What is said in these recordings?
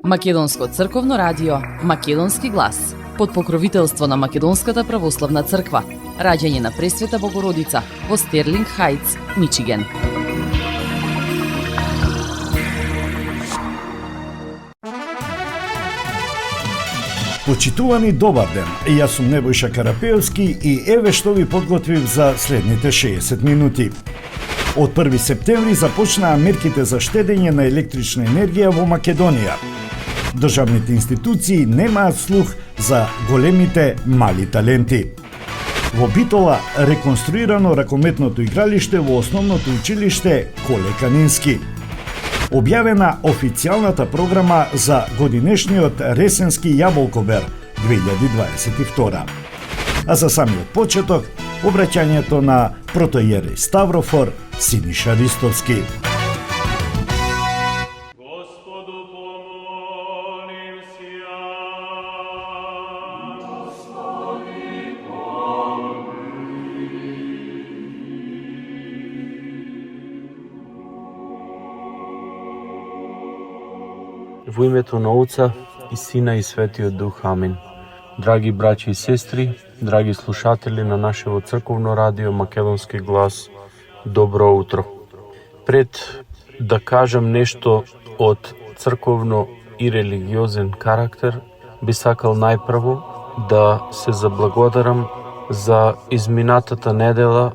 Македонско црковно радио Македонски глас под покровителство на Македонската православна црква. Раѓање на Пресвета Богородица во Стерлинг Хајтс, Мичиген. Почитувани, добар ден. Јас сум Небојша Карапеовски и еве што ви подготвив за следните 60 минути. Од 1 септември започнаа мерките за штедење на електрична енергија во Македонија. Државните институции немаат слух за големите мали таленти. Во Битола реконструирано ракометното игралиште во основното училиште Коле Канински. Објавена официјалната програма за годинешниот Ресенски јаболкобер 2022. А за самиот почеток, обраќањето на протоиерей Ставрофор Синиша Ристовски. Во името на Отца и Сина и Светиот Дух. Амин. Драги браќи и сестри, драги слушатели на нашето црковно радио Македонски глас, добро утро. Пред да кажам нешто од црковно и религиозен карактер, би сакал најпрво да се заблагодарам за изминатата недела,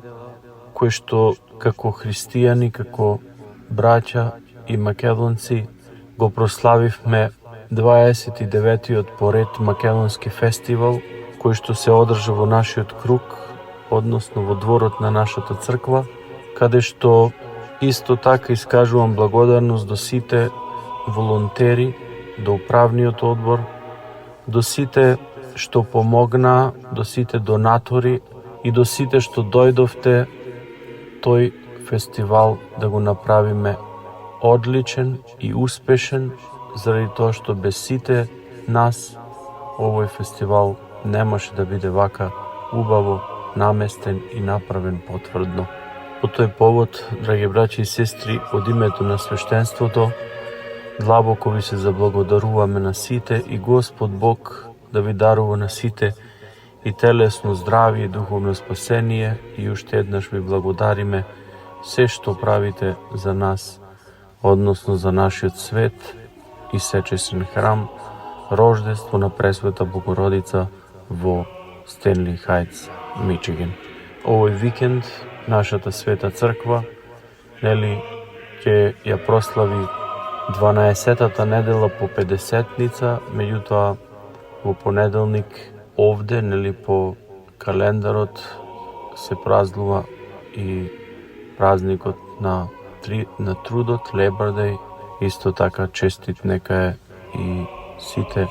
кој што како христијани, како браќа и македонци го прославивме 29-тиот поред македонски фестивал, кој што се одржа во нашиот круг, односно во дворот на нашата црква, каде што исто така искажувам благодарност до сите волонтери, до управниот одбор, до сите што помогнаа, до сите донатори и до сите што дојдовте тој фестивал да го направиме одличен и успешен, заради тоа што без сите нас овој фестивал немаше да биде вака убаво наместен и направен потврдно. По тој повод, драги браќи и сестри, од името на свештенството, длабоко ви се заблагодаруваме на сите и Господ Бог да ви дарува на сите и телесно здравје и духовно спасение, и уште еднаш ви благодариме се што правите за нас, односно за нашиот свет и сечесен храм, рождество на Пресвета Богородица во Стерлинг Хајтс, Мичиген. Овој викенд нашата света црква, ќе ја прослави 12-тата недела по 50-ница, меѓутоа во понеделник овде, по календарот се празнува и празникот на трудот, Labor Day. Исто така честит нека е и сите,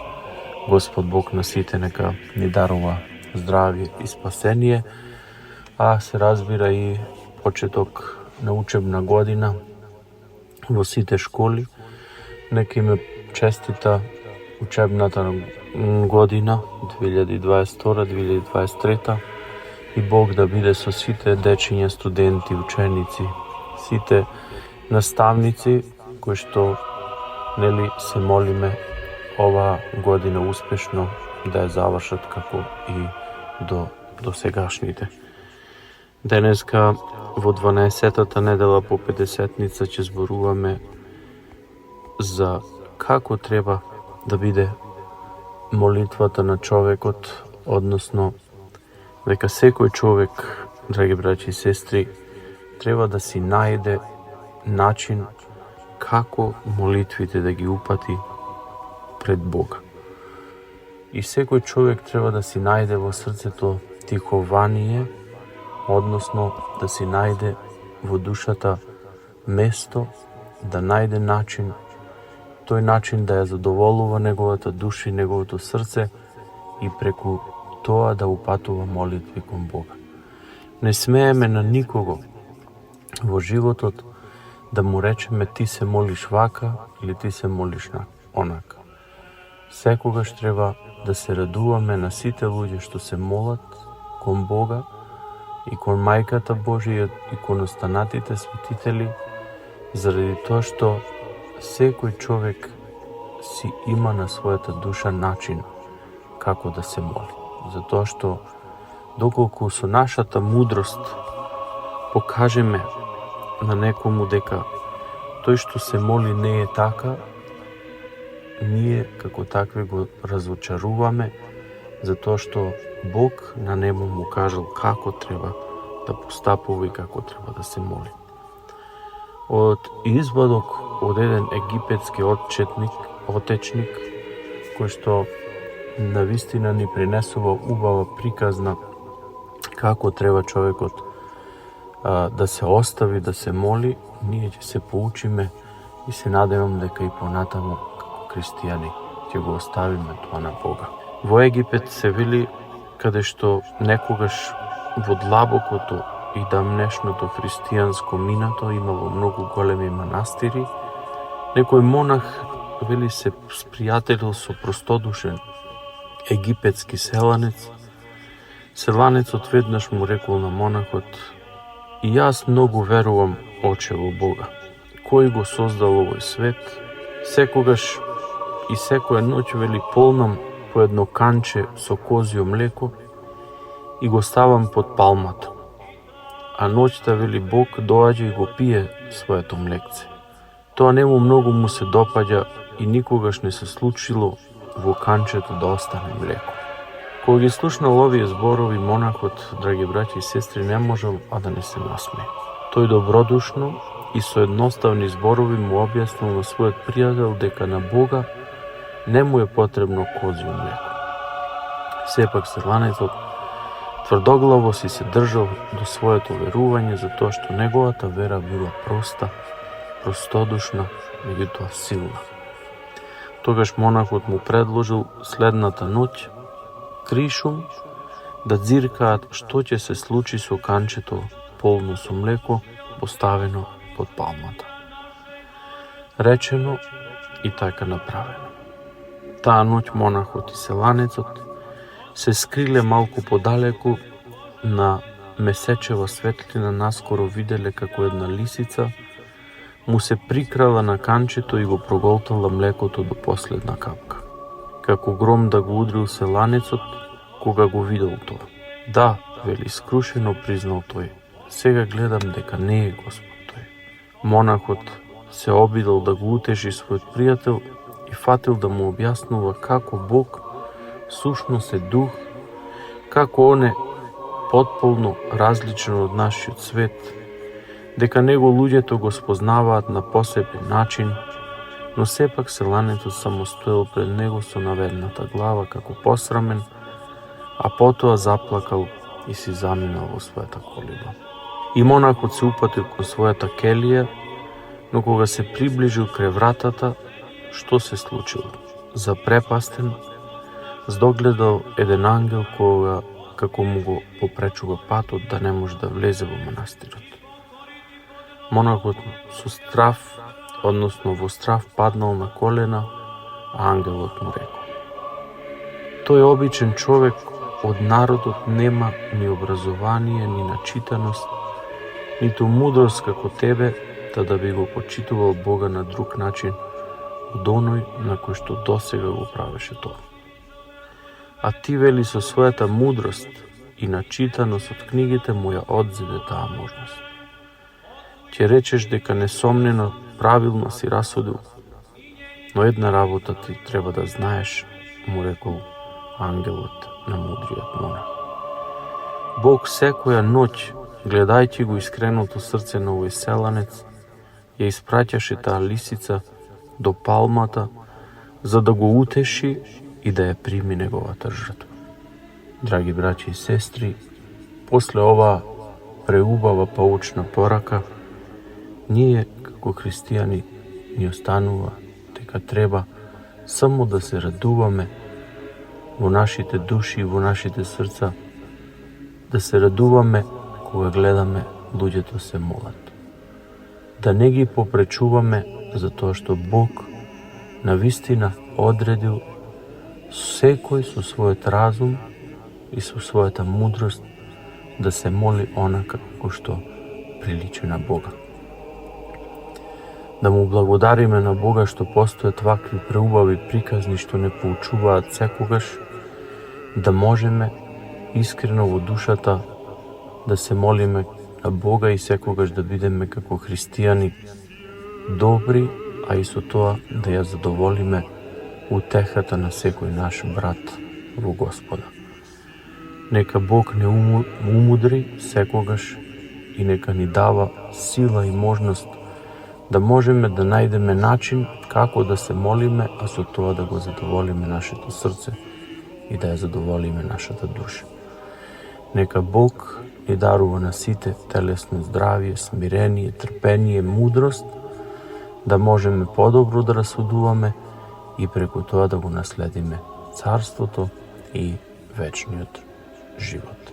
Господ Бог на сите нека ни дарува здравје и спасение, а се разбира и почеток на учебна година во сите школи. Нека име честита учебната година 2022-2023 и Бог да биде со сите дечиња, студенти, ученици, сите наставници кои што се молиме оваа година успешно да ја завршат како и до сегашните. Денеска во 12-тата недела по 50-ница ќе зборуваме за како треба да биде молитвата на човекот, односно дека секој човек, драги браќи и сестри, треба да си најде начин како молитвите да ги упати пред Бога. И секој човек треба да си најде во срцето тихование, односно да си најде во душата место, да најде начин, тој начин да ја задоволува неговата душа и неговото срце и преку тоа да упатува молитви кон Бога. Не смееме на никого во животот да му речеме ти се молиш вака или ти се молиш онака. Секогаш треба да се радуваме на сите луѓе што се молат кон Бога и кон Мајката Божија и кон останатите светители, заради тоа што секој човек си има на својата душа начин како да се моли. Затоа што доколку со нашата мудрост покажеме на некому дека тој што се моли не е така, ние како такви го разочаруваме, затоа што Бог на нему му кажал како треба да постапува и како треба да се моли. Од извадок од еден египетски отечник, кој што навистина ни принесува убава приказна како треба човекот да се остави да се моли, ние ќе се поучиме и се надевам дека и понатаму како христијани ќе го оставиме тоа на Бога. Во Египет се вели каде што некогаш во длабокото и дамнешното христијанско минато имало многу големи манастири, некој монах вели се спријателил со простодушен египетски селанец. Селанецот веднаш му рекол на монахот: и јас многу верувам, оче, во Бога, кој го создал овој свет. Секогаш и секоја ноќ, вели, полнам по едно канче со козјо млеко и го ставам под палмата. А ноќта, вели, Бог доаѓа и го пие своето млекце. Тоа нему многу му се допаѓа и никогаш не се случило во канчето да остане млеко. Кога ги слушнал овие зборови, монахот, драги браќи и сестри, не можел а да не се насмее. Тој добродушно и со едноставни зборови му објаснил на својот пријател дека на Бога не му е потребно козјо млеко. Сепак селанецот тврдоглаво си се држал до своето верување, затоа што неговата вера била проста, простодушна, меѓутоа силна. Тогаш монахот му предложил следната ноќ кришум да дзиркаат што ќе се случи со канчето полно со млеко поставено под палмата. Речено и така направено. Таа ноќ монахот и селанецот се скриле малку подалеку на месечева светлина, наскоро виделе како една лисица му се прикрала на канчето и го проголтала млекото до последна капка. Како гром да го удрил селанецот кога го видел тоа. Да, вели, скрушено признал тој, сега гледам дека не е Господ тој. Монахот се обидел да го утеши својот пријател и фатил да му објаснува како Бог сушност е дух, како он е потполно различен од нашиот свет, дека него луѓето го спознаваат на посебен начин, но сепак селанецот само стоел пред него со наведната глава како посрамен, а потоа заплакал и си заминал во својата колиба. И монахот се упатил кон својата келија, но кога се приближил крај вратата, што се случило? Запрепастен, здогледал еден ангел кога како му го попречува патот да не може да влезе во манастирот. Монахот со страв, односно во страв, паднал на колена, а ангелот му рекол: тој обичен човек од народот нема ни образование, ни начитаност, ниту мудрост како тебе, да би го почитувал Бога на друг начин од оној на кој што досега го правеше тоа. А ти, вели, со својата мудрост и начитаност од книгите му ја одзеде таа можност. Ќе речеш дека несомнено правилно си расудил, но една работа ти треба да знаеш, му рекол ангелот на мудриот монах. Бог секоја ноќ, гледајќи го искреното срце на овој селанец, ја испраќаше таа лисица до палмата, за да го утеши и да ја прими неговата жртва. Драги браќи и сестри, после оваа преубава поучна порака, ние како христијани ни останува дека треба само да се радуваме во нашите души и во нашите срца, да се радуваме кога гледаме луѓето се молат. Да не ги попречуваме затоа што Бог навистина одредил секој со својот разум и со својата мудрост да се моли онака како што приличи на Бога. Да му благодариме на Бога што постојат вакви преубави приказни што не поучуваат секогаш, да можеме искрено во душата да се молиме на Бога и секогаш да бидеме како христијани добри, а и со тоа да ја задоволиме утехата на секој наш брат во Господа. Нека Бог не умудри секогаш и нека ни дава сила и можност да можеме да најдеме начин како да се молиме, а со тоа да го задоволиме нашето срце и да ја задоволиме нашата душа. Нека Бог ни дарува на сите телесно здравие, смирение, трпение, мудрост, да можеме подобро да расудуваме и преку тоа да го наследиме царството и вечниот живот.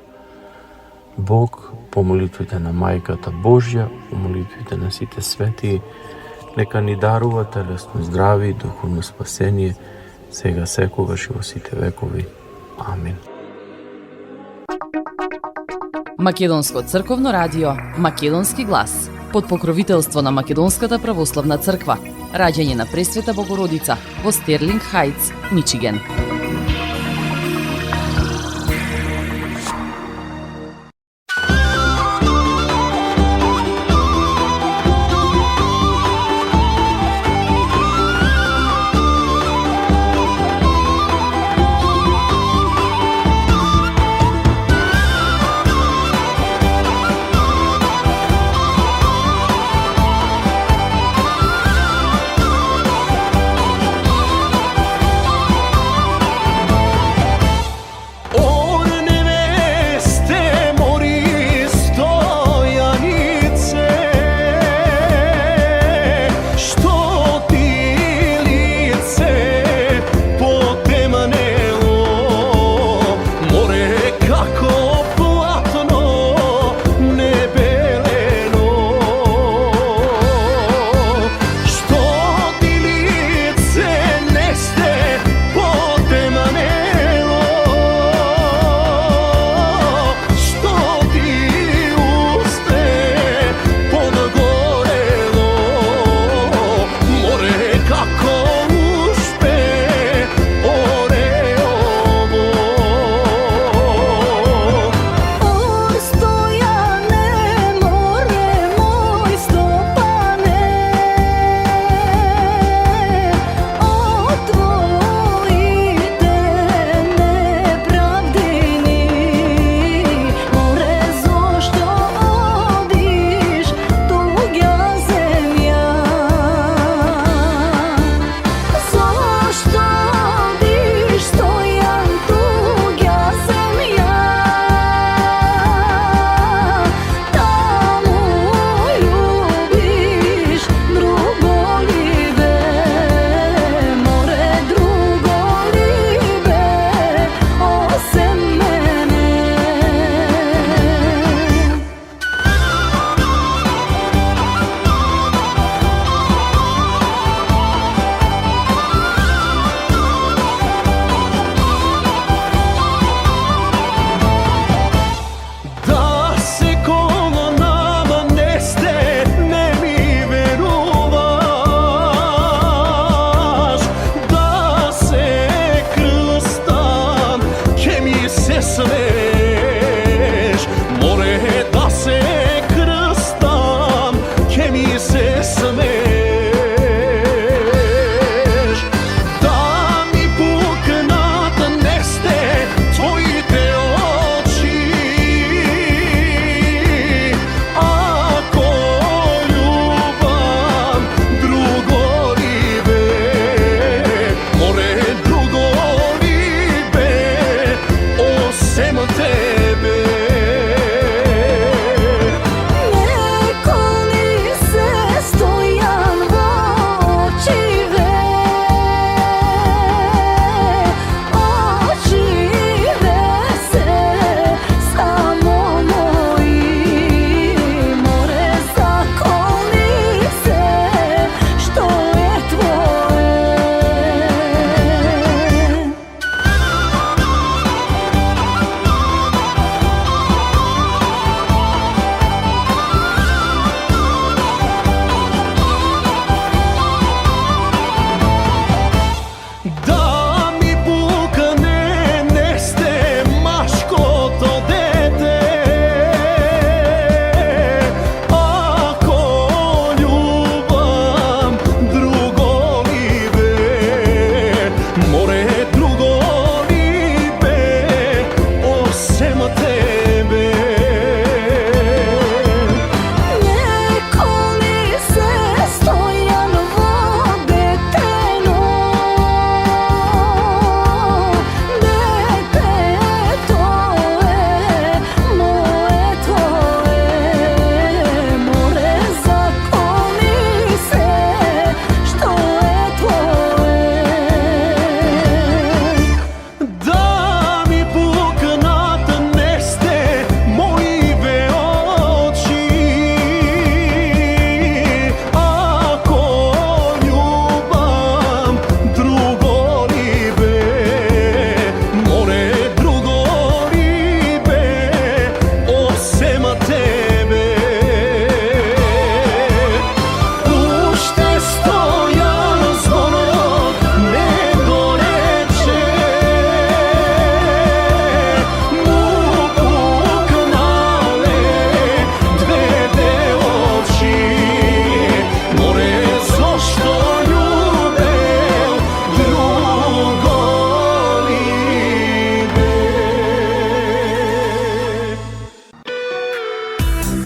Бог, по молитвите на Мајката Божја, по молитвите на сите светии, нека ни дарува телесно здравие и духовно спасение, сега секогаш и во сите векови. Амин. Македонско црковно радио Македонски глас под покровителство на Македонската православна црква. Раѓање на Пресвета Богородица во Стерлинг Хајтс, Мичиген.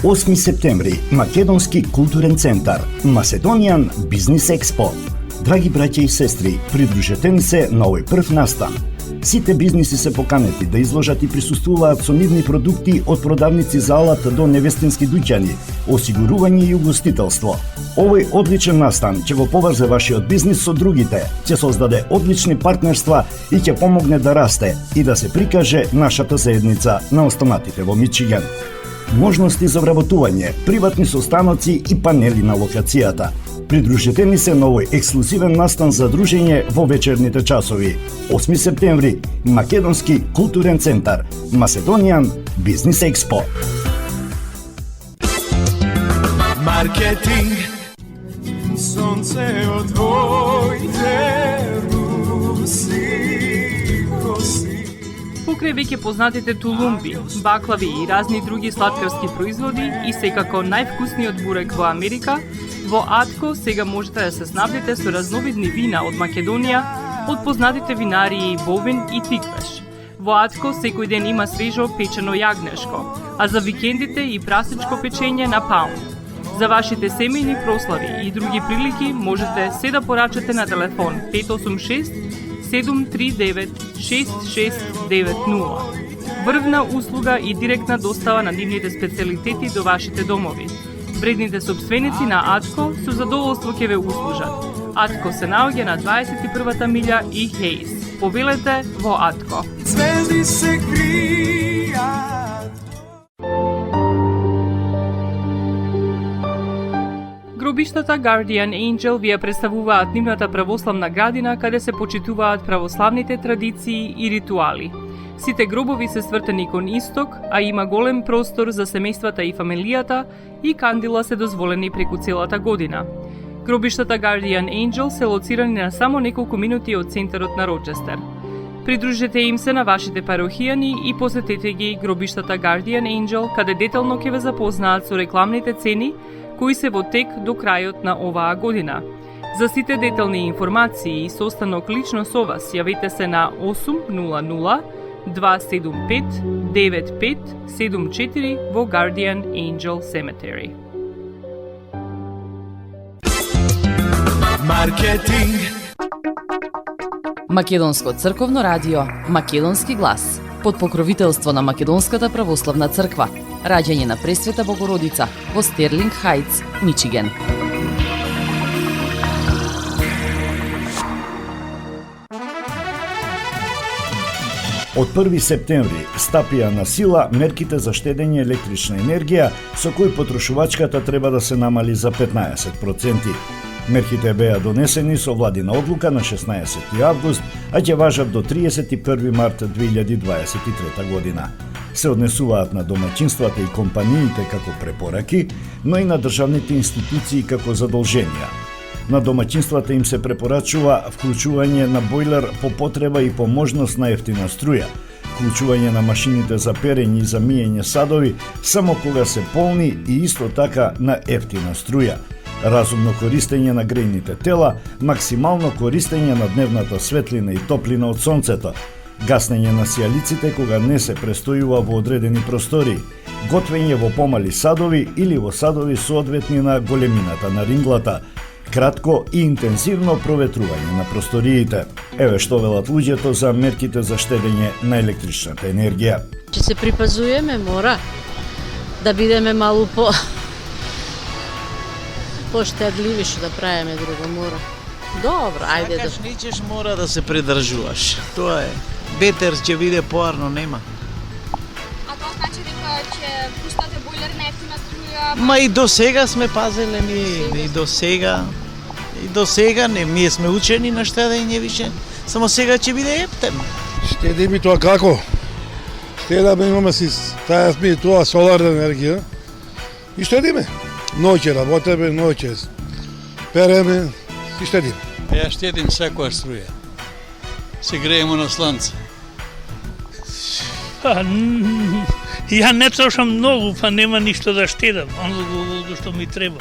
8 септември, Македонски културен центар, Macedonian Business Expo. Драги браќа и сестри, придружете ни се на овој прв настан. Сите бизниси се поканети да изложат и присуствуваат со нивни продукти од продавници за алат до невестински дуќани, осигурување и угостителство. Овој одличен настан ќе го поврзе вашиот бизнис со другите, ќе создаде одлични партнерства и ќе помогне да расте и да се прикаже нашата заедница на останатите во Мичиган. Можности за вработување, приватни состаноци и панели на локацијата. Придружете ни се на овој ексклузивен настан за дружење во вечерните часови. 8 септември, Македонски културен центар, Macedonian Business Expo. Маркетинг, сонце од твоите руси коси. Покрај веќе познатите тулумби, баклави и разни други сладкарски производи и секако највкусниот бурек во Америка, во Атко сега можете да се снабдите со разновидни вина од Македонија, од познатите винарии Бовин и Тиквеш. Во Атко секој ден има свежо печено јагнешко, а за викендите и прасничко печење на паун. За вашите семејни прослави и други прилики можете се да порачате на телефон 586 739 6690. Врвна услуга и директна достава на нивните специјалитети до вашите домови. Вредните собственици на Атко со задоволство ќе ве услужат. Атко се наоѓа на 21-та милја и Хейс. Повелете во Атко. Звезди се кријат. Гробиштата Guardian Angel ви ја представуваат нивната православна градина каде се почитуваат православните традиции и ритуали. Сите гробови се свртени кон исток, а има голем простор за семејствата и фамилијата и кандила се дозволени преку целата година. Гробиштата Guardian Angel се лоцирани на само неколку минути од центарот на Рочестер. Придружете им се на вашите парохијани и посетете ги гробиштата Guardian Angel, каде детално ќе ве запознаат со рекламните цени кои се во тек до крајот на оваа година. За сите детални информации и состанок лично со вас, јавете се на 800 275 9574 во Guardian Angel Cemetery. Маркетинг, Македонско црковно радио, Македонски глас, под покровителство на Македонската православна црква, раѓање на Пресвета Богородица во Стерлинг Хајтс, Мичиген. Од 1 септември стапија на сила мерките за штедење електрична енергија со кои потрошувачката треба да се намали за 15%. Мерките беа донесени со владина одлука на 16 август, а ќе важат до 31 март 2023 година. Се однесуваат на домаќинствата и компаниите како препораки, но и на државните институции како задолженија. На домаќинствата им се препорачува вклучување на бойлер по потреба и по можност на ефтина струја, вклучување на машините за перење и за миење садови само кога се полни и исто така на ефтина струја, разумно користење на грејните тела, максимално користење на дневната светлина и топлина од сонцето, гаснење на сијалиците кога не се престојува во одредени простории, готвење во помали садови или во садови соодветни на големината на ринглата, кратко и интензивно проветрување на просториите. Еве што велат луѓето за мерките за штедење на електричната енергија. Че се припазуеме, мора да бидеме малку поштедливи што да правиме друго, мора. Добро, ајде да. Сакаш нечеш мора да се придржуваш. Тоа е. Ветер ќе биде поарно, нема. А тоа значи дека ќе пуштате бойлер на ефтина струја? Ма и до сега сме пазеле ми, и до сега не, ние сме учени на штедење више, само сега ќе биде ептен. Штедиме тоа како? Штедаме, имаме си, тајасме и тоа соларна енергија и штедиме. Ноќе работеме, ноќе переме и штедиме. Ја штедим секоја струја. Се греемо на сланце. Ја не трошам многу, па нема ништо да штедам, оно што ми треба.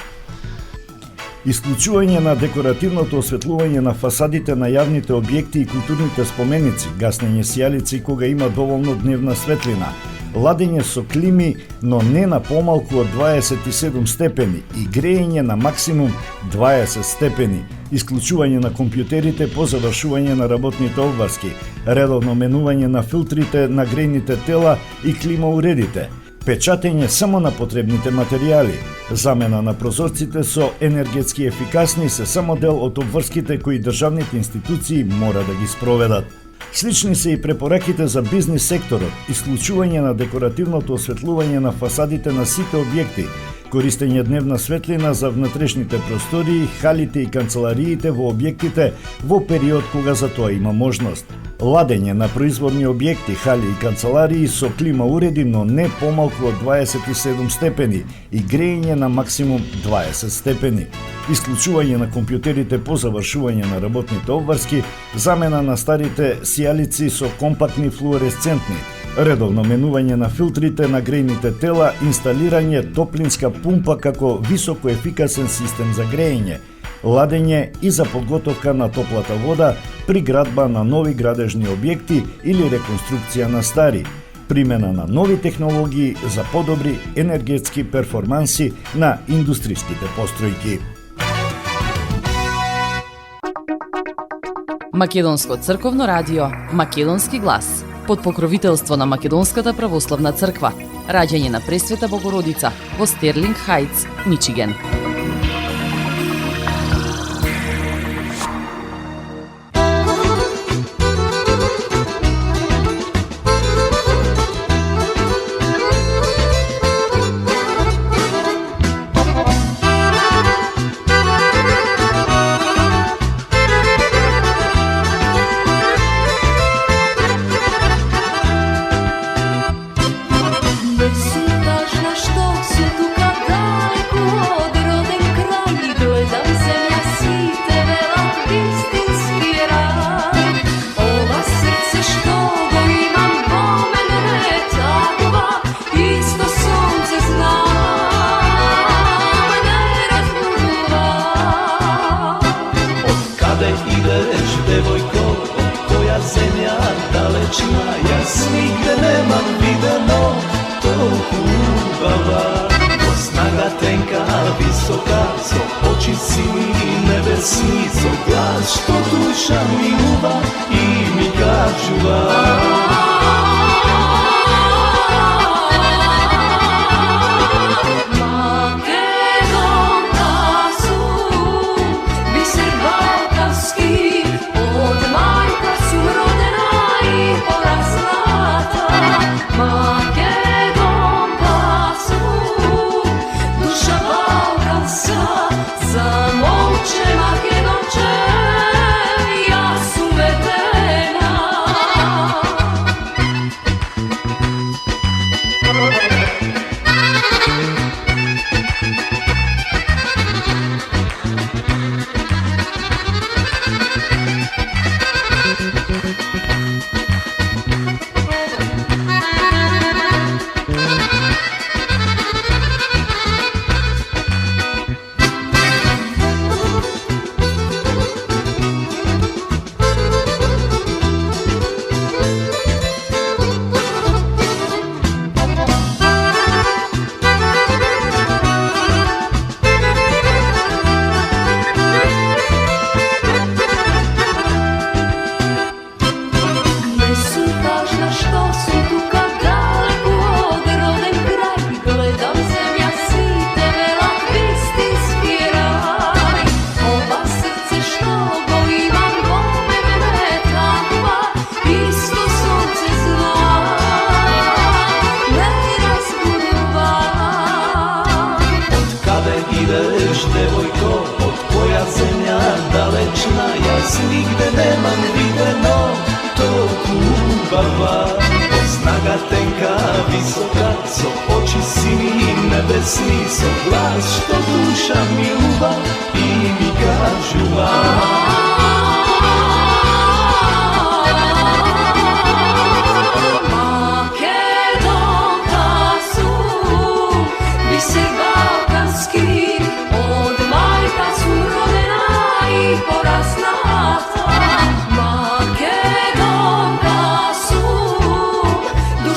Исклучување на декоративното осветлување на фасадите на јавните објекти и културните споменици, гаснење сијалици кога има доволно дневна светлина, ладење со клими, но не на помалку од 27 степени и греење на максимум 20 степени, исклучување на компјутерите по завршување на работните обврски, редовно менување на филтрите на грејните тела и климауредите, печатење само на потребните материјали, замена на прозорците со енергетски ефикасни се само дел од обврските кои државните институции мора да ги спроведат. Слични се и препораките за бизнис секторот, исклучување на декоративното осветлување на фасадите на сите објекти, користење дневна светлина за внатрешните простории, халите и канцелариите во објектите во период кога за тоа има можност. Ладење на производни објекти, хали и канцеларии со клима уреди, но не помалку од 27 степени и греење на максимум 20 степени. Исклучување на компјутерите по завршување на работните обврски, замена на старите сијалици со компактни флуоресцентни, редовно менување на филтрите на грејните тела, инсталирање топлинска пумпа како високоефикасен систем за греење, ладење и за подготовка на топлата вода при градба на нови градежни објекти или реконструкција на стари, примена на нови технологии за подобри енергетски перформанси на индустријските постројки. Македонско црковно радио, Македонски глас, под покровителство на Македонската православна црква, раѓање на Пресвета Богородица во Стерлинг Хајтс, Мичиген.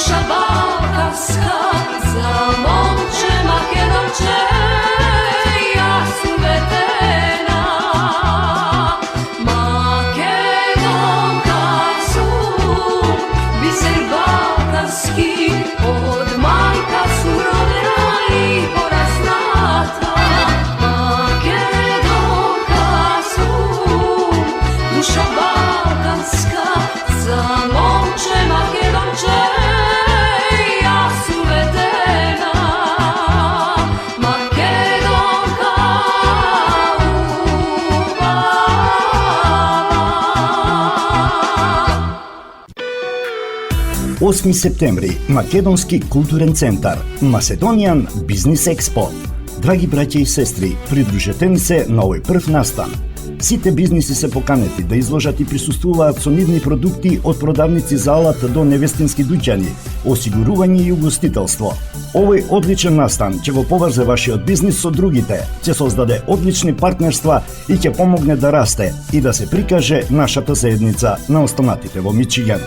Duša Balka makedonska, za momče makedonče, ja su vedena, makedonka u vama. 8. септември, Македонски културен центар, Macedonian Business Expo. Драги браќа и сестри, придружете ни се на овој прв настан. Сите бизниси се поканети да изложат и присуствуваат со нивни продукти од продавници за алат до невестински дуќани, осигурување и угостителство. Овој одличен настан ќе го поврзе вашиот бизнис со другите, ќе создаде одлични партнерства и ќе помогне да расте и да се прикаже нашата заедница на останатите во Мичиган.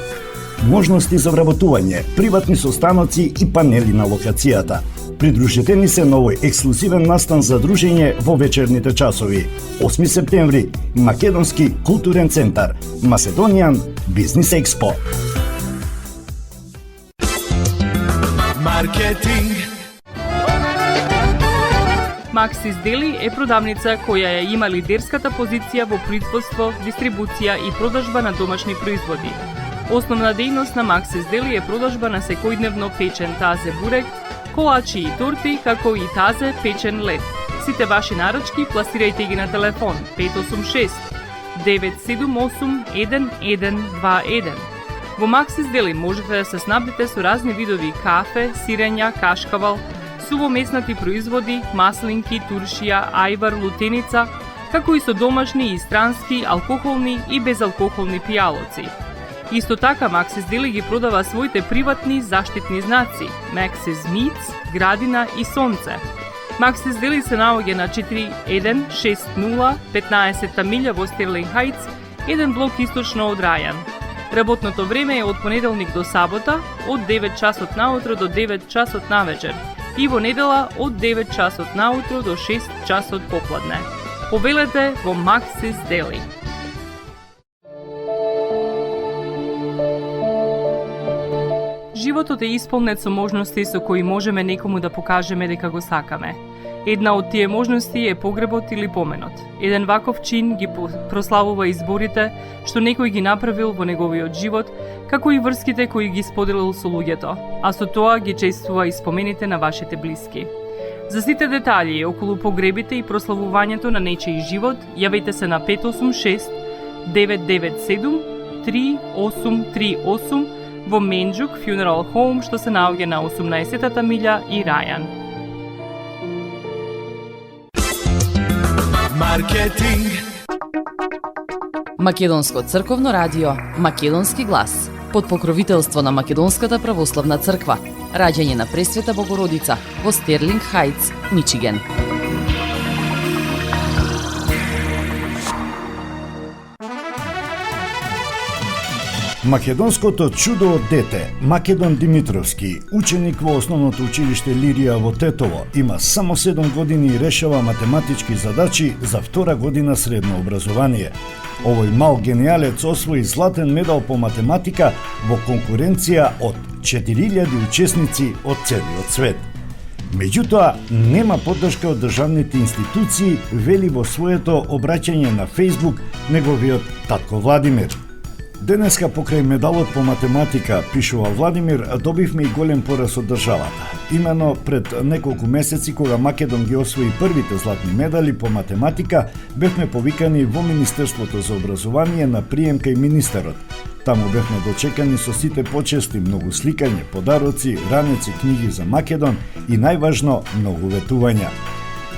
Можности за вработување, приватни состаноци и панели на локацијата. Придружете ни се на овој ексклузивен настан за дружење во вечерните часови. 8 септември, Македонски културен центар, Macedonian Business Expo. Маркетинг. Максис Дели е продавница која ја има лидерската позиција во производство, дистрибуција и продажба на домашни производи. Основна дејност на Максис Дели е продажба на секојдневно печен тазе бурек, колачи и торти, како и тазе печен лед. Сите ваши нарачки пласирајте ги на телефон 586 978 1121. Во Максис Дели можете да се снабдите со разни видови кафе, сирења, кашкавал, сувомеснати производи, маслинки, туршија, ајвар, лутеница, како и со домашни и странски, алкохолни и безалкохолни пијалоци. Исто така, Максис Дели ги продава своите приватни заштитни знаци Maxis Meats, Градина и Сонце. Максис Дели се наоѓа на 4160 15-та милја во Стерлинг Хајтс, еден блок источно од Рајан. Работното време е од понеделник до сабота, од 9 часот наутро до 9 часот навечер и во недела од 9 часот наутро до 6 часот попладне. Повелете во Максис Дели. Животот е исполнет со можности со кои можеме некому да покажеме дека го сакаме. Една од тие можности е погребот или поменот. Еден ваков чин ги прославува изборите што некој ги направил во неговиот живот, како и врските кои ги споделил со луѓето, а со тоа ги чествува и спомените на вашите блиски. За сите детали околу погребите и прославувањето на нечиј живот, јавете се на 586 997 3838 во Менџук Funeral Home, што се наоѓа на 18-та милја и Рајан. Маркетинг. Македонско црковно радио, Македонски глас, под покровителство на Македонската православна црква, раѓање на Пресвета Богородица во Стерлинг Хајтс, Мичиген. Македонското чудо од дете, Македон Димитровски, ученик во основното училиште Лирија во Тетово, има само 7 години и решава математички задачи за втора година средно образование. Овој мал гениалец освои златен медал по математика во конкуренција од 4000 учесници од целиот свет. Меѓутоа, нема поддршка од државните институции, вели во своето обраќање на Facebook неговиот татко Владимир. Денеска покрај медалот по математика, пишува Владимир, добивме и голем пораз од државата. Имено пред неколку месеци, кога Македон ги освои првите златни медали по математика, бевме повикани во Министерството за образование на прием кај министерот. Таму бевме дочекани со сите почести, многу сликање, подароци, ранеци, книги за Македон и најважно, многу ветувања.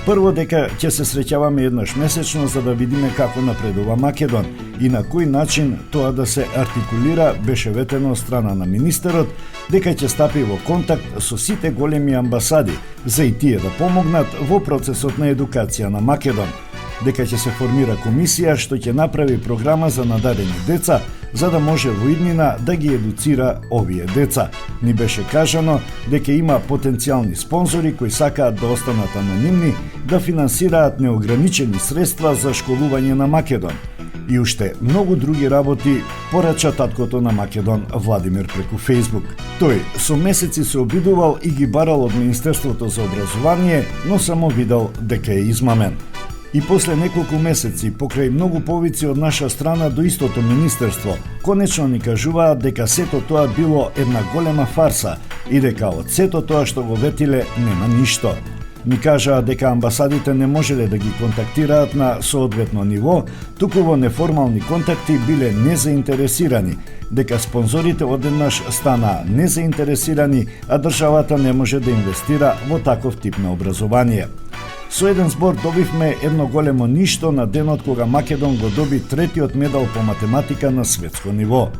Прво дека ќе се среќаваме еднаш месечно за да видиме како напредува Македон и на кој начин тоа да се артикулира беше ветено од страна на министерот, дека ќе стапи во контакт со сите големи амбасади за и тие да помогнат во процесот на едукација на Македон, дека ќе се формира комисија што ќе направи програма за надарени деца, за да може во иднина да ги едуцира овие деца. Ни беше кажано дека има потенцијални спонзори кои сакаат да останат анонимни, да финансираат неограничени средства за школување на Македон. И уште многу други работи порача таткото на Македон Владимир преку Facebook. Тој со месеци се обидувал и ги барал од Министерството за образование, но само видел дека е измамен. И после неколку месеци, покрај многу повици од наша страна до истото министерство, конечно ни кажуваат дека сето тоа било една голема фарса и дека од сето тоа што го ветиле нема ништо. Ни кажаа дека амбасадите не можеле да ги контактираат на соодветно ниво, туку во неформални контакти биле незаинтересирани, дека спонзорите одеднаш станаа незаинтересирани, а државата не може да инвестира во таков тип на образование. Со еден збор добивме едно големо ништо на денот кога Македон го доби третиот медал по математика на светско ниво.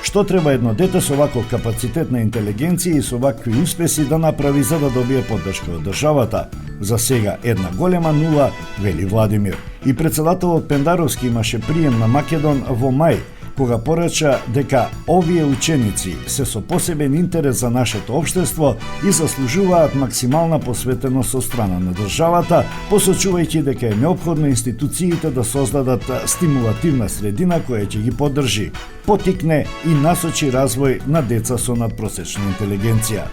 Што треба едно дете со ваков капацитет на интелигенција и со вакви успеси да направи за да добие поддршка од државата? За сега една голема нула, вели Владимир. И председателот Пендаровски имаше прием на Македон во мај, кога порача дека овие ученици се со посебен интерес за нашето општество и заслужуваат максимална посветеност со страна на државата, посочувајќи дека е неопходно институциите да создадат стимулативна средина која ќе ги поддржи, потикне и насочи развој на деца со надпросечна интелигенција.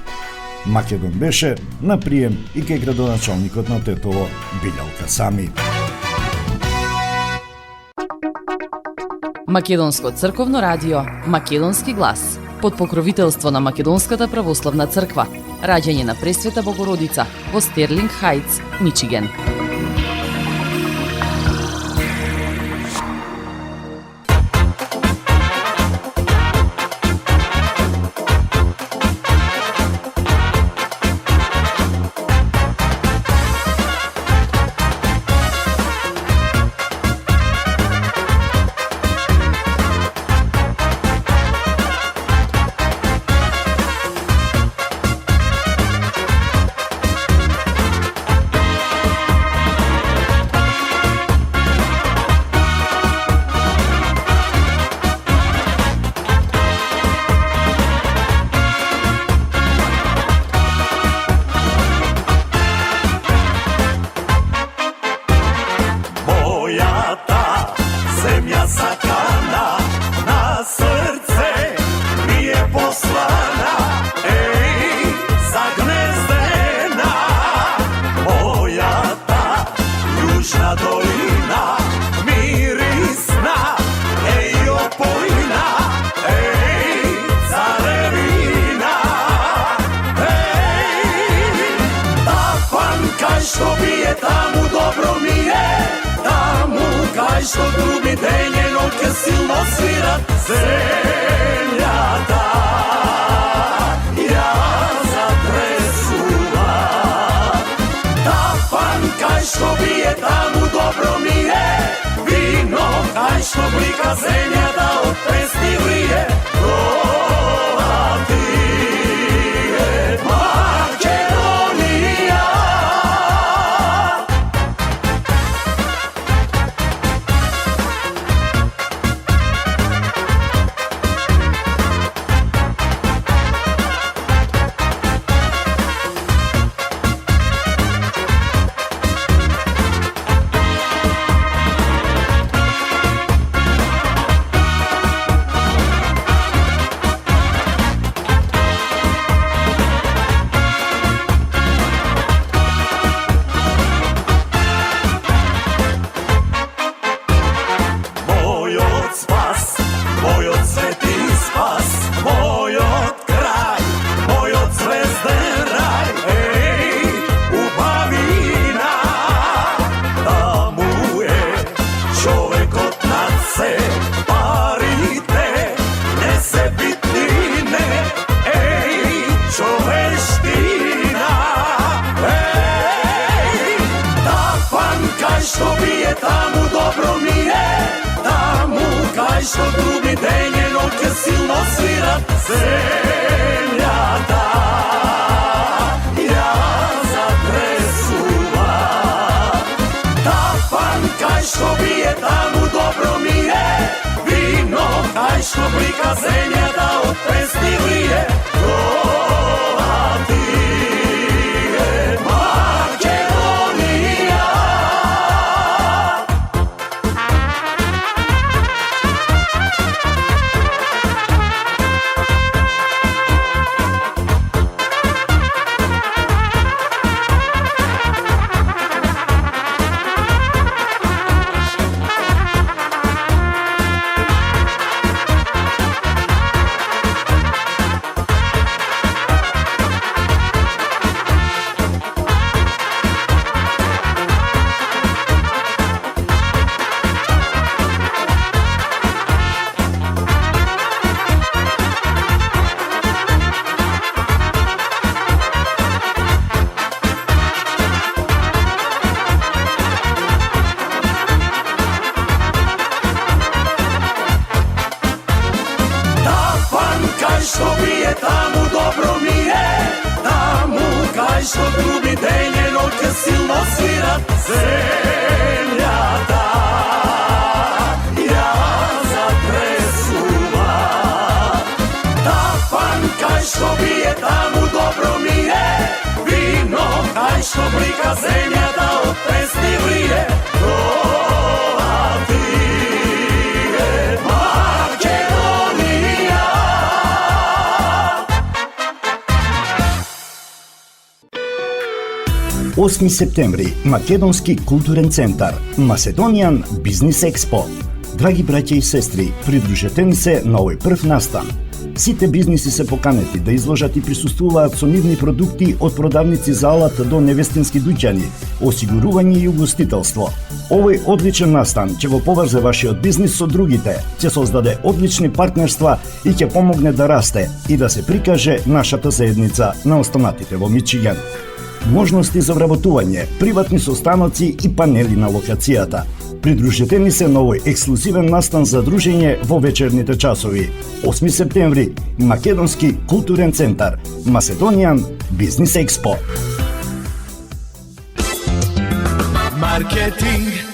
Македон беше на прием и кај градоначалникот на Тетово Билјалка Сами. Македонско црковно радио, Македонски глас, под покровителство на Македонската православна црква, раѓање на Пресвета Богородица во Стерлинг Хајтс, Мичиген. Što drugi den je noće silno svirat zemljata ja zatresula ta panka što bije tamo dobro mi je vino kaj što blika zemljata od pesni vrije ova ti je Makedonija. Što drugi den je noće silno svirat zemljata ja zatresula ta panka što bije tamo dobro mi je vino kaj što blika zemljata od pesni vrije ova ti je Makedonija. кај што бие, таму добро ми е. Таму кај што труби ден и ноќе силно свират земјата. Ја затресува. Тапан кај што бие, таму добро ми е. Вино кај што блика земјата од песни влие. Тоа ти е Македонија. 8 септември, Македонски културен центар, Macedonian Business Expo. Драги браќа и сестри, придружете ни се на овој прв настан. Сите бизниси се поканети да изложат и присуствуваат со нивни продукти од продавници за алат до невестински дуќани, осигурување и угостителство. Овој одличен настан ќе го поврзе вашиот бизнис со другите, ќе создаде одлични партнерства и ќе помогне да расте и да се прикаже нашата заедница на останатите во Мичиган. Можности за вработување, приватни состаноци и панели на локацијата. Придружете ни се на овој ексклузивен настан за дружење во вечерните часови. 8 септември, Македонски културен центар, Macedonian Business Expo. Маркетинг.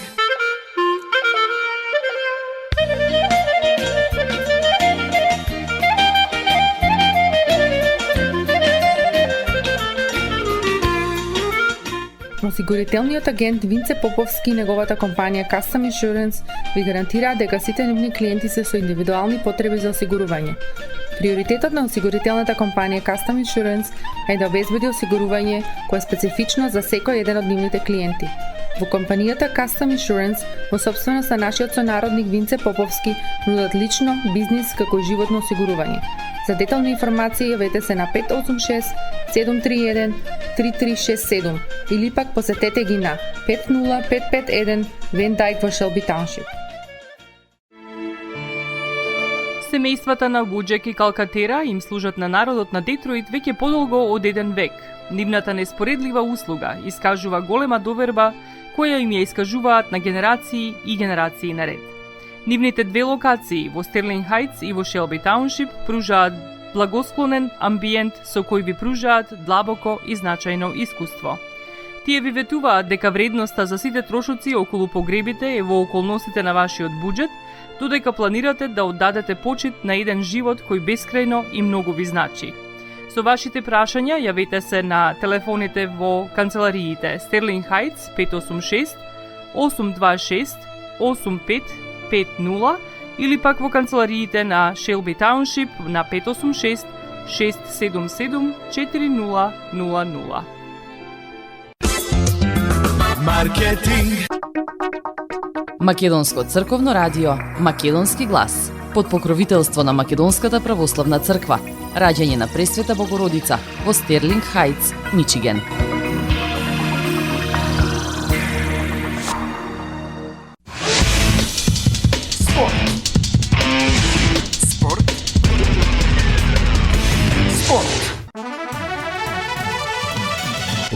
Осигурителниот агент Винце Поповски и неговата компанија Custom Insurance ви гарантираат дека сите нивни клиенти се со индивидуални потреби за осигурување. Приоритетот на осигурителната компанија Custom Insurance е да обезбеди осигурување кое е специфично за секој еден од нивните клиенти. Во компанијата Custom Insurance, во собственост на нашиот сонародник Винце Поповски, нудат лично, бизнис како и животно осигурување. За детални информации јавете се на 586 731 3367 или пак посетете ги на 50551 Вен Дайк во Шелби Тауншип. Семејствата на Вуџек и Калкатера им служат на народот на Детройт веќе подолго од еден век. Нивната неспоредлива услуга искажува голема доверба која им ја искажуваат на генерации и генерации наред. Нивните две локации во Стерлинг Хајтс и во Шелби Тауншип пружаат благосклонен амбиент со кој ви пружаат длабоко и значајно искуство. Тие ви ветуваат дека вредноста за сите трошоци околу погребите е во околностите на вашиот буџет, додека планирате да оддадете почит на еден живот кој бескрајно и многу ви значи. Со вашите прашања јавете се на телефоните во канцелариите Стерлинг Хајтс 586 826 8550 или пак во канцелариите на Шелби Тауншип на 586 677 4000. Маркетинг. Македонско црковно радио, Македонски глас, под покровителство на Македонската православна црква, раѓање на Пресвета Богородица во Стерлинг Хајтс, Мичиген.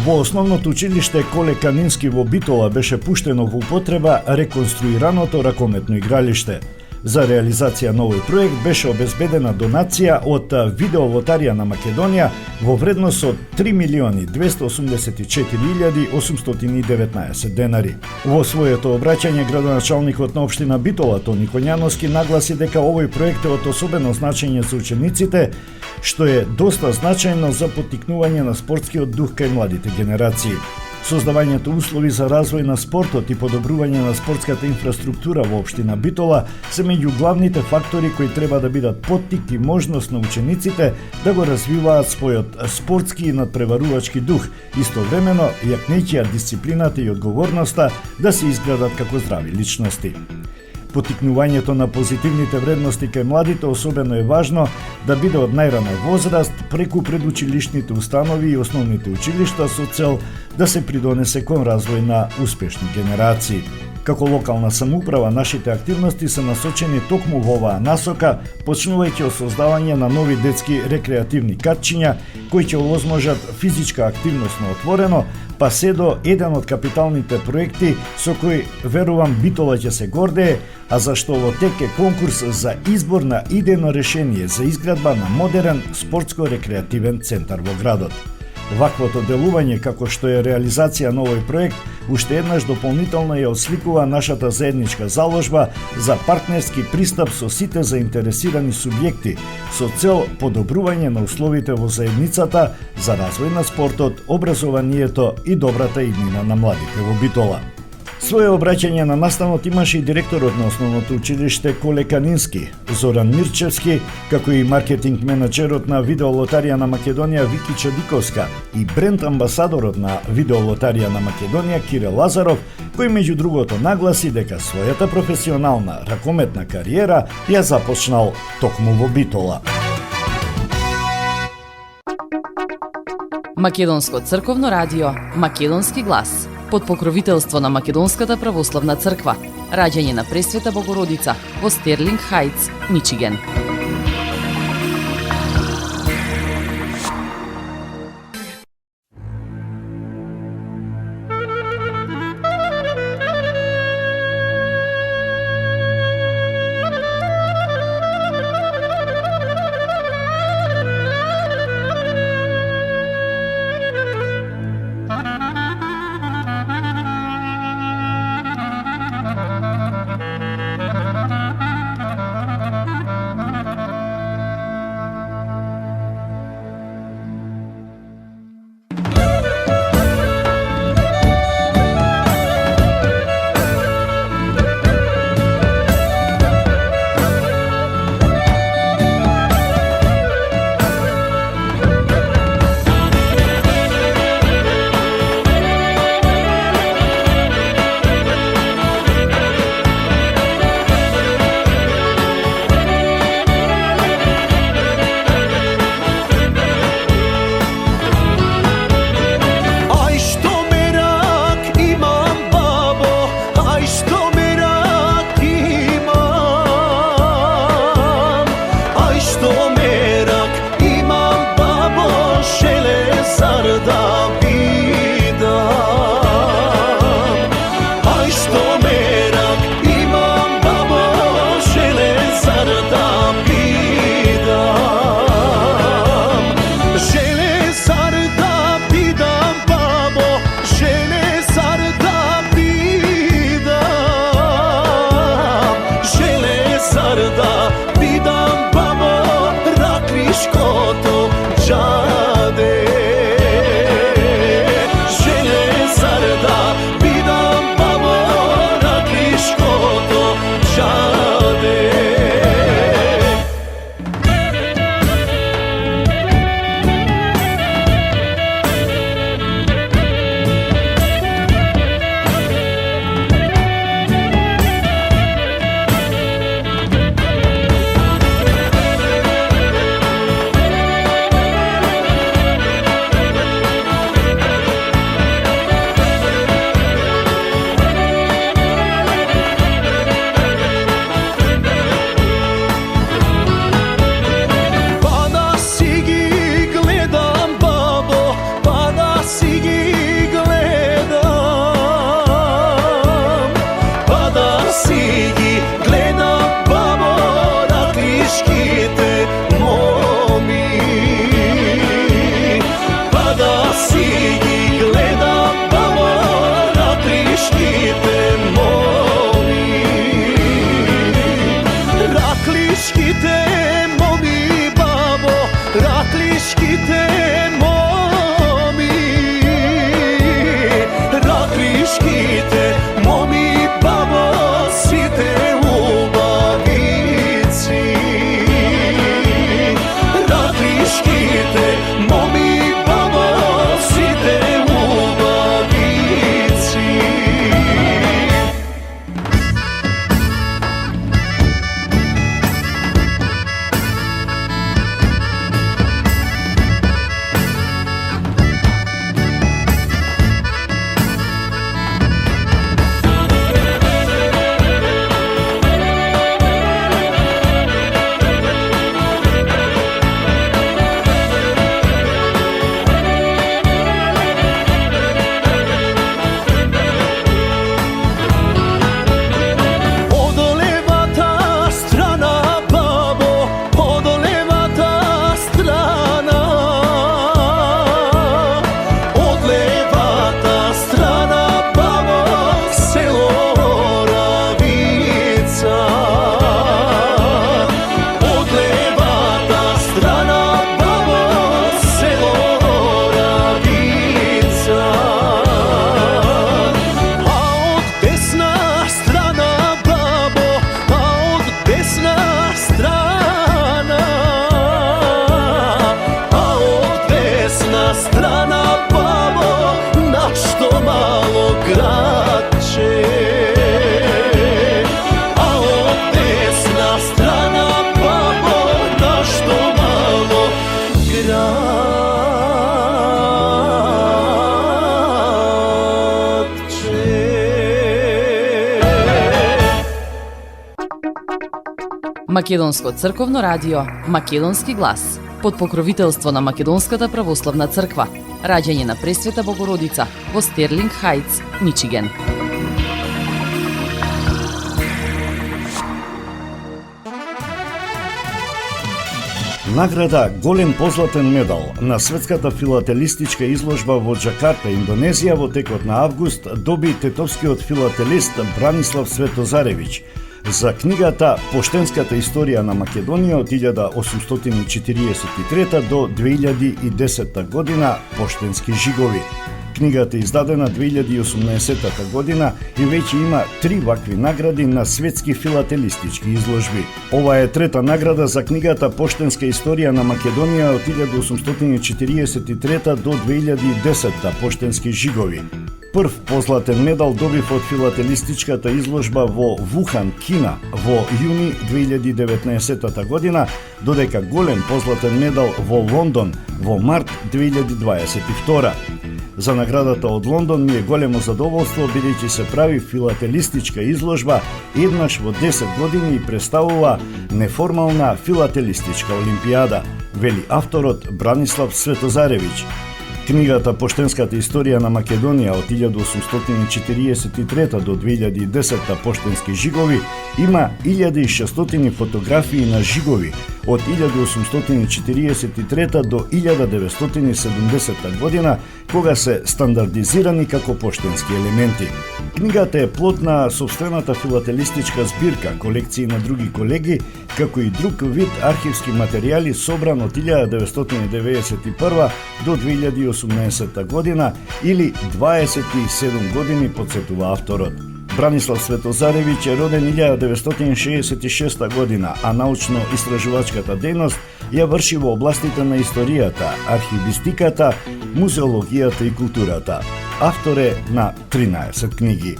Во основното училиште Коле Канински во Битола беше пуштено во употреба реконструираното ракометно игралиште. За реализација на овој проект беше обезбедена донација од Видеолотарија на Македонија во вредност од 3.284.819 денари. Во своето обраќање градоначалникот на општина Битола Тони Коњановски нагласи дека овој проект е од особено значење за учениците, што е доста значајно за поттикнување на спортскиот дух кај младите генерации. Создавањето услови за развој на спортот и подобрување на спортската инфраструктура во општина Битола се меѓу главните фактори кои треба да бидат поттик и можност на учениците да го развиваат својот спортски и надпреварувачки дух, истовремено јакнејќи дисциплината и одговорноста да се изградат како здрави личности. Поттикнувањето на позитивните вредности кај младите особено е важно да биде од најрана возраст преку предучилишните установи и основните училишта со цел да се придонесе кон развој на успешни генерации. Како локална самоуправа, нашите активности се насочени токму во оваа насока, почнувајќи од создавање на нови детски рекреативни катчиња, кои ќе овозможат физичка активност на отворено, па се до еден од капиталните проекти со кој, верувам, Битола ќе се гордее, а зашто во тек е конкурс за избор на идејно решение за изградба на модерен спортско-рекреативен центар во градот. Ваквото делување, како што е реализација на овој проект, уште еднаш дополнително ја осликува нашата заедничка заложба за партнерски пристап со сите заинтересирани субјекти, со цел подобрување на условите во заедницата за развој на спортот, образованието и добрата иднина на младите во Битола. Своје обраќање на настанот имаше и директорот на основното училиште Коле Канински, Зоран Мирчевски, како и маркетинг менаџерот на Видеолотарија на Македонија Вики Чадиковска и бренд амбасадорот на Видеолотарија на Македонија Кирил Лазаров, кој меѓу другото нагласи дека својата професионална ракометна кариера ја започнал токму во Битола. Македонско црковно радио Македонски глас под покровителство на Македонската православна црква, раѓање на Пресвета Богородица во Стерлинг Хајтс, Мичиген. Македонско црковно радио, Македонски глас, под покровителство на Македонската православна црква, раѓање на Пресвета Богородица во Стерлинг Хајтс, Мичиген. Награда Голем позлатен медал на светската филателистичка изложба во Џакарта, Индонезија во текот на август доби тетовскиот филателист Бранислав Светозаревиќ за книгата Поштенската историја на Македонија од 1843 до 2010 година Поштенски жигови. Книгата е издадена 2018 година и веќе има 3 вакви награди на светски филателистички изложби. Ова е трета награда за книгата Поштенска историја на Македонија од 1843 до 2010 Поштенски жигови. Прв позлатен медал добив од филателистичката изложба во Вухан, Кина, во јуни 2019 година, додека голем позлатен медал во Лондон во март 2022. За наградата од Лондон ми е големо задоволство, бидејќи се прави филателистичка изложба еднаш во 10 години и представува неформална филателистичка олимпијада, вели авторот Бранислав Светозаревиќ. Книгата Поштенската историја на Македонија од 1843 до 2010 Поштенски жигови има 1600 фотографии на жигови од 1843 до 1970 година, кога се стандардизирани како поштенски елементи. Книгата е плод на сопствената филателистичка збирка, колекции на други колеги, како и друг вид архивски материјали собран од 1991 до 2018 година или 27 години, подсетува авторот. Бранислав Светозаревиќ е роден 1966 година, а научно-истражувачката дејност ја врши во областите на историјата, архивистиката, музеологијата и културата. Автор е на 13 книги.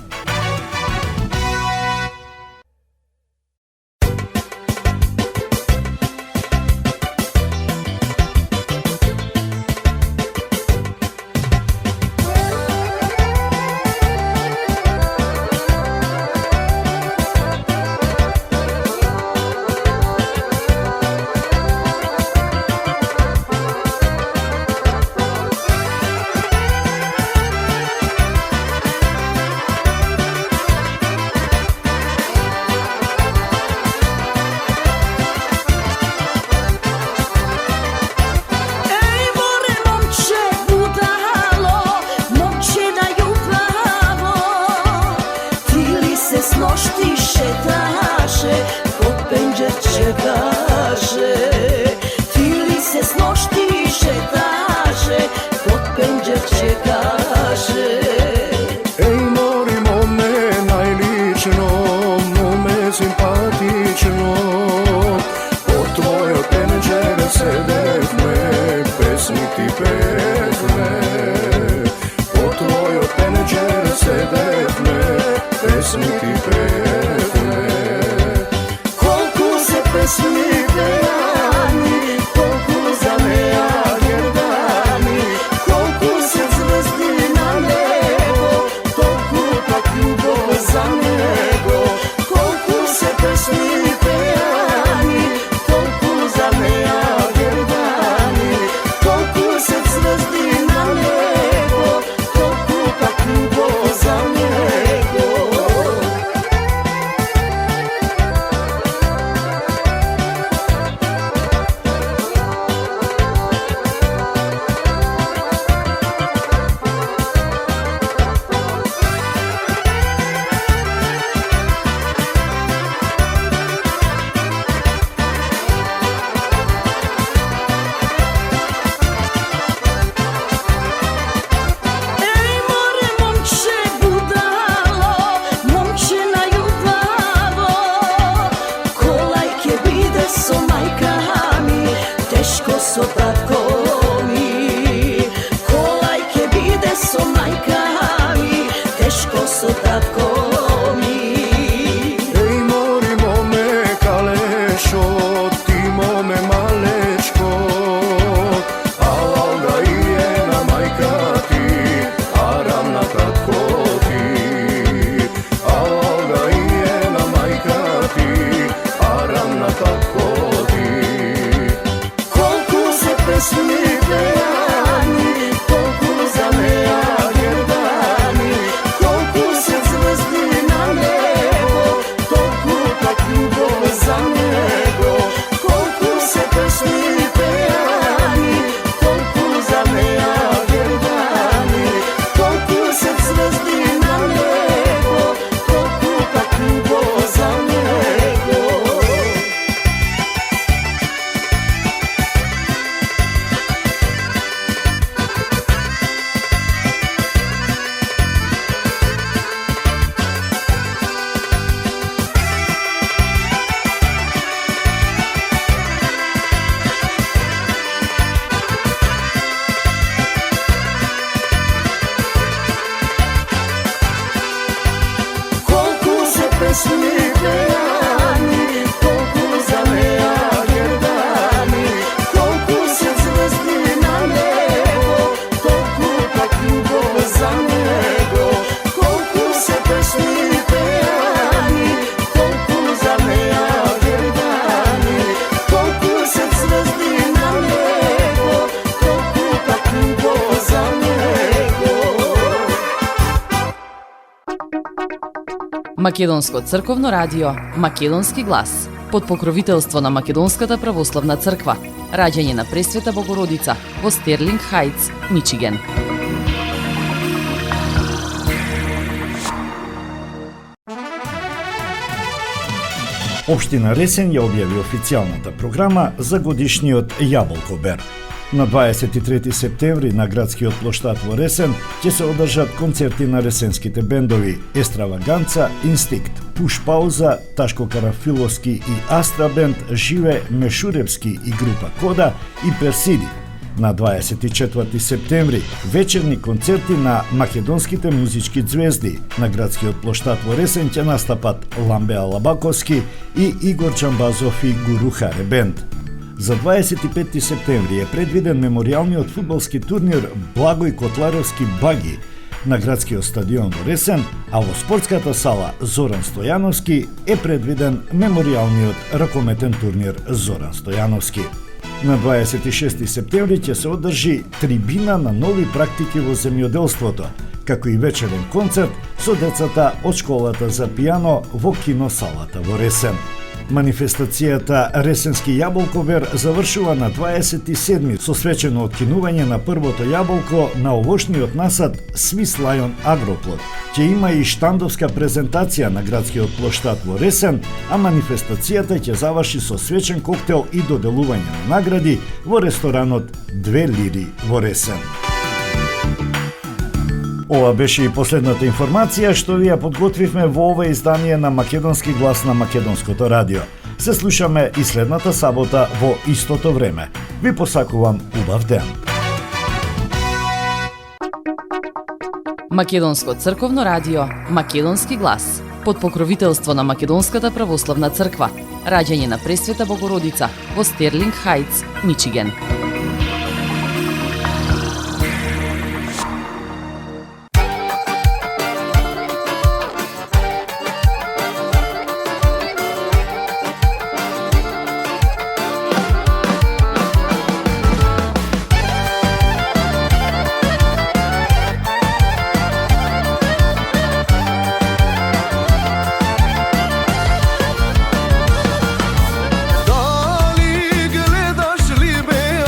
Aram na Македонско црковно радио, Македонски глас, под покровителство на Македонската православна црква, раѓање на Пресвета Богородица во Стерлинг Хајтс, Мичиген. Општина Ресен ја објави официјалната програма за годишниот Јаболкобер. На 23 септември на градскиот плоштад во Ресен ќе се одржат концерти на ресенските бендови Естраваганца, Инстинкт, Пуш Пауза, Ташко Карафиловски и Астра бенд, Живе Мешуревски и група Кода и Персиди. На 24 септември вечерни концерти на македонските музички звезди. На градскиот плоштад во Ресен ќе настапат Ламбе Алабаковски и Игор Чамбазов и Гурухаре бенд. За 25 септември е предвиден меморијалниот фудбалски турнир Благој Котларовски Баги на градскиот стадион во Ресен, а во спортската сала Зоран Стојановски е предвиден меморијалниот ракометен турнир Зоран Стојановски. На 26 септември ќе се одржи трибина на нови практики во земјоделството, како и вечерен концерт со децата од школата за пијано во киносалата во Ресен. Манифестацијата Ресенски јаболкобер завршува на 27 со свечено откинување на првото јаболко на овошниот насад Swiss Lion Агроплод. Ќе има и штандовска презентација на градскиот плоштад во Ресен, а манифестацијата ќе заврши со свечен коктел и доделување на награди во ресторанот Две лири во Ресен. Ова беше и последната информација што ви ја подготвивме во ова издание на Македонски глас на Македонското радио. Се слушаме и следната сабота во истото време. Ви посакувам убав ден. Македонско црковно радио, Македонски глас, под покровителство на Македонската православна црква, раѓање на Пресвета Богородица во Стерлинг Хајтс, Мичиген. Дали гледаш ли бе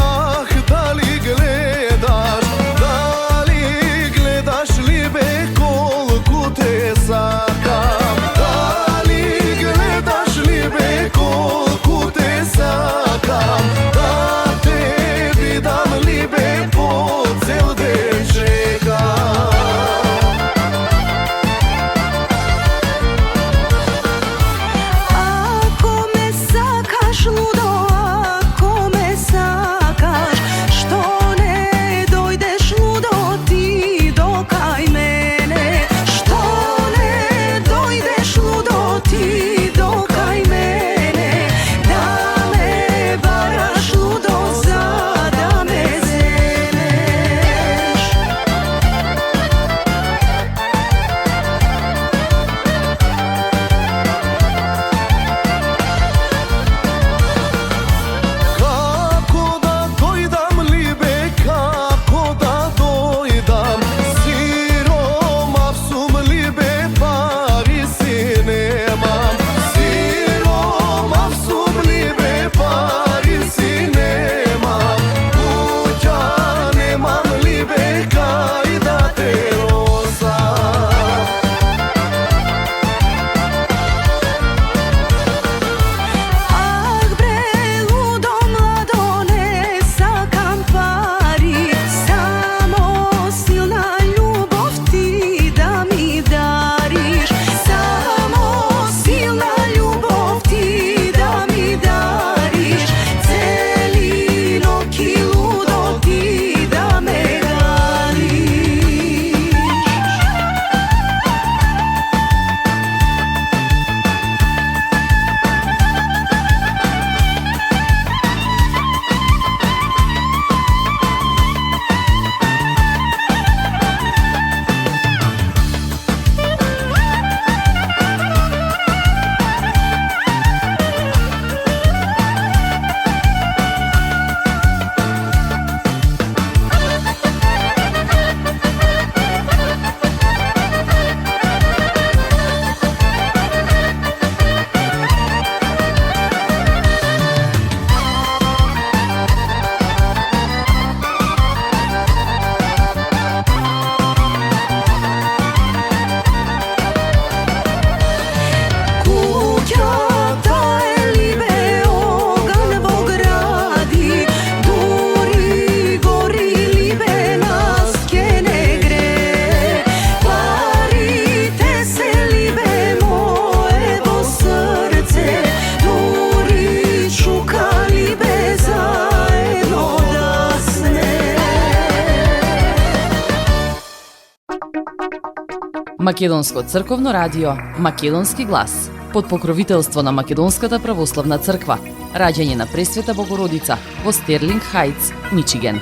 Македонско црковно радио Македонски глас под покровителство на Македонската православна црква. Раѓање на Пресвета Богородица во Стерлинг Хајтс, Мичиген.